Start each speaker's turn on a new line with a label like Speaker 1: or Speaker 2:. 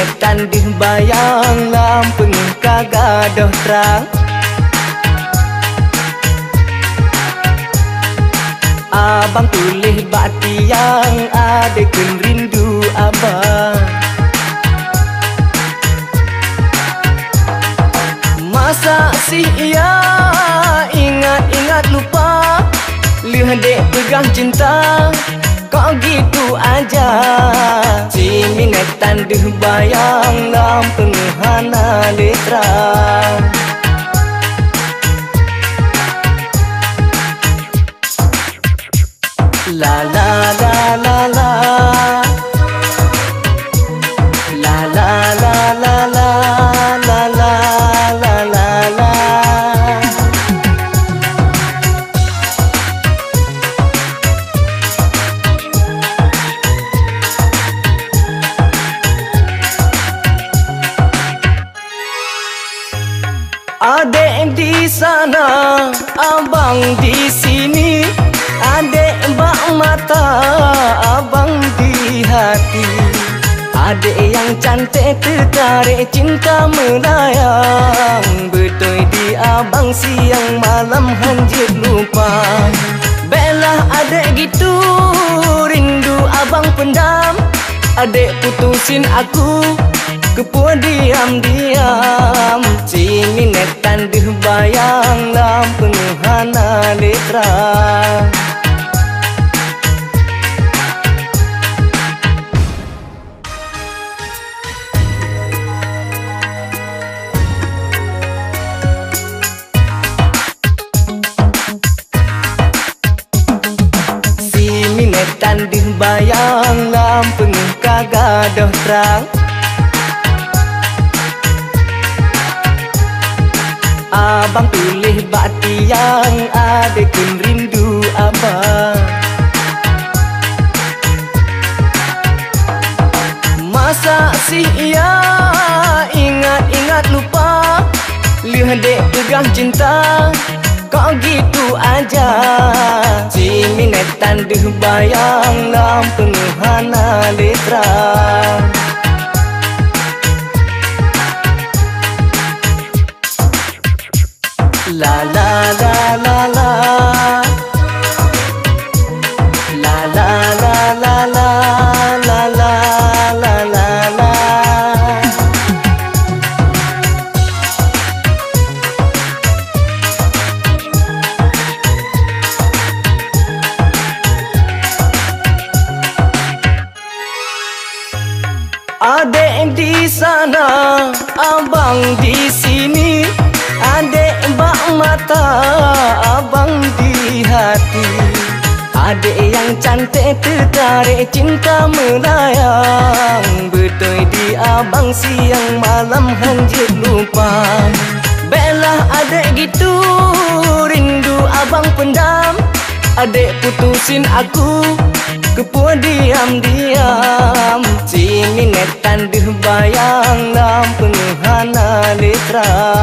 Speaker 1: Ciminatan dih bayang lampeng kagadoh terang. Abang tulis bati yang adekeun rindu abang. Masa sih ia ingat-ingat lupa, lihat dek pegang cinta, kok gitu aja. Ciminatan deh bayang lampeng hana letra. La la la la la, la la la la la, la la la la la. Adek di sana, abang di sini. Adek bak mata, abang di hati. Adek yang cantik tertarik cinta melayang. Betul di abang siang malam hanjit lupa. Belah adek gitu rindu abang pendam. Adek putusin aku kepuas diam-diam. Ciminatan deh bayang lampeng hana letra. Ciminatan deh bayang lampeng kagadoh terang. Abang tulis bati yang adekeun rindu abang. Masa sih ia ingat-ingat lupa, lihat dek pegang cinta, kok gitu aja. Ciminatan deh bayang lampeng hana letra. La la la la la, la la la la la, la la la la la. Adek di sana, abang di sini. Adek bak mata, abang di hati. Adek yang cantik tertarik cinta melayang. Betul di abang siang malam hanjit lupa. Belah adek gitu rindu abang pendam. Adek putusin aku kepuas diam-diam. Ciminatan deh bayang lampeng hana letra.